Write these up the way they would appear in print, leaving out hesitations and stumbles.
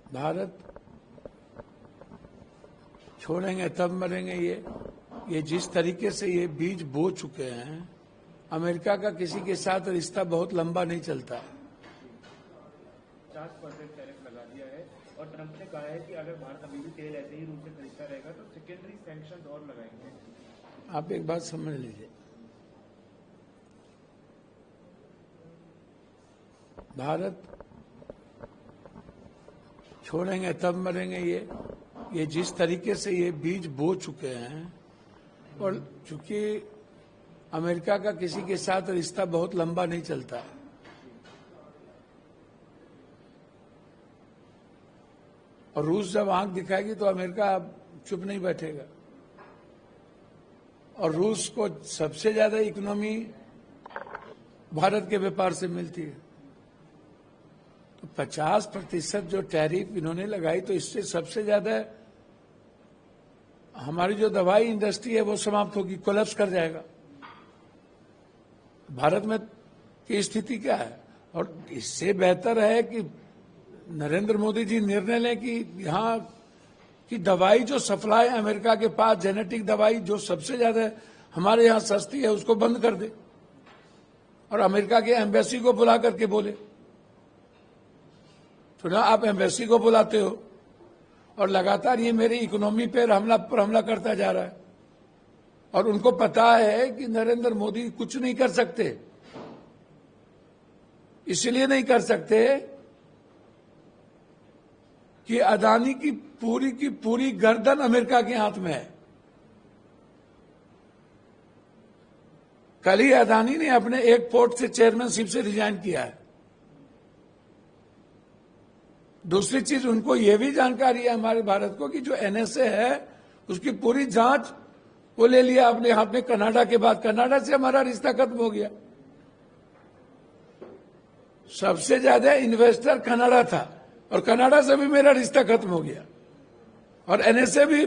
भारत छोड़ेंगे तब मरेंगे। ये जिस तरीके से ये बीज बो चुके हैं, अमेरिका का किसी के साथ रिश्ता बहुत लंबा नहीं चलता है। 50% टैरिफ लगा दिया है और ट्रंप ने कहा है कि अगर भारत अभी भी तेल ऐसे ही रूप से खरीदता रहेगा तो सेकेंडरी सैंक्शंस और लगाएंगे। आप एक बात समझ लीजिए, भारत छोड़ेंगे तब मरेंगे। ये जिस तरीके से ये बीज बो चुके हैं, और चूंकि अमेरिका का किसी के साथ रिश्ता बहुत लंबा नहीं चलता है, और रूस जब आंख दिखाएगी तो अमेरिका चुप नहीं बैठेगा। और रूस को सबसे ज्यादा इकोनॉमी भारत के व्यापार से मिलती है, तो 50% जो टैरिफ इन्होंने लगाई, तो इससे सबसे ज्यादा हमारी जो दवाई इंडस्ट्री है वो समाप्त होगी, कोलैप्स कर जाएगा। भारत में की स्थिति क्या है? और इससे बेहतर है कि नरेंद्र मोदी जी निर्णय लें कि यहाँ की दवाई जो सप्लाई अमेरिका के पास, जेनेटिक दवाई जो सबसे ज्यादा हमारे यहाँ सस्ती है, उसको बंद कर दे और अमेरिका के एम्बेसी को बुला करके बोले। तो ना आप एम्बेसी को बुलाते हो और लगातार ये मेरी इकोनॉमी पर हमला करता जा रहा है, और उनको पता है कि नरेंद्र मोदी कुछ नहीं कर सकते। इसलिए नहीं कर सकते कि अदानी की पूरी गर्दन अमेरिका के हाथ में है। कल ही अदानी ने अपने एक पोर्ट से चेयरमैनशिप से रिजाइन किया है। दूसरी चीज, उनको यह भी जानकारी है हमारे भारत को कि जो एनएसए है उसकी पूरी जांच वो ले लिया अपने हाथ में। कनाडा के बाद, कनाडा से हमारा रिश्ता खत्म हो गया। सबसे ज्यादा इन्वेस्टर कनाडा था और कनाडा से भी मेरा रिश्ता खत्म हो गया, और एनएसए भी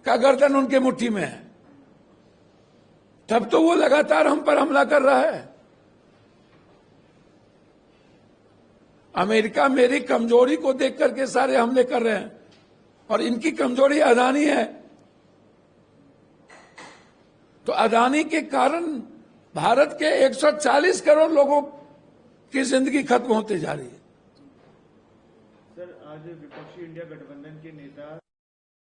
का गर्दन उनके मुट्ठी में है। तब तो वो लगातार हम पर हमला कर रहा है। अमेरिका मेरी कमजोरी को देख करके सारे हमले कर रहे हैं, और इनकी कमजोरी अदानी है। तो अदानी के कारण भारत के 140 करोड़ लोगों की जिंदगी खत्म होते जा रही है। सर, आज विपक्षी इंडिया गठबंधन के नेता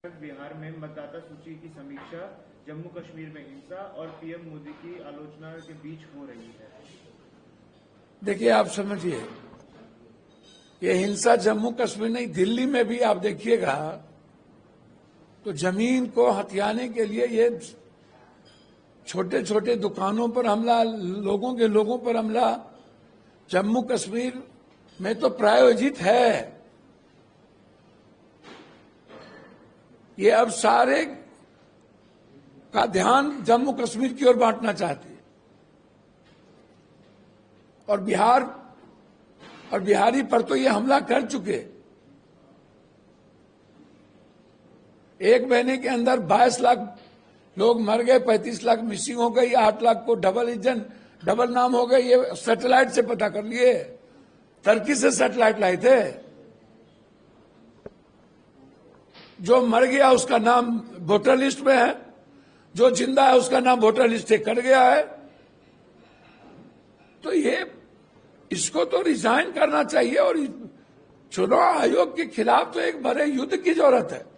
बिहार में मतदाता सूची की समीक्षा, जम्मू कश्मीर में हिंसा और पीएम मोदी की आलोचना के बीच हो रही है। देखिए, आप समझिए, ये हिंसा जम्मू कश्मीर नहीं, दिल्ली में भी आप देखिएगा तो जमीन को हथियाने के लिए ये छोटे छोटे दुकानों पर हमला, लोगों पर हमला जम्मू कश्मीर में तो प्रायोजित है। ये अब सारे का ध्यान जम्मू कश्मीर की ओर बांटना चाहती है, और बिहारी पर तो ये हमला कर चुके। एक महीने के अंदर 22 लाख लोग मर गए, 35 लाख मिसिंग हो गई, 8 लाख को डबल नाम हो गए। ये सैटेलाइट से पता कर लिए, टर्की से सैटेलाइट लाए थे। जो मर गया उसका नाम वोटर लिस्ट में है, जो जिंदा है उसका नाम वोटर लिस्ट से कट गया है। तो इसको तो रिजाइन करना चाहिए, और चुनाव आयोग के खिलाफ तो एक बड़े युद्ध की जरूरत है।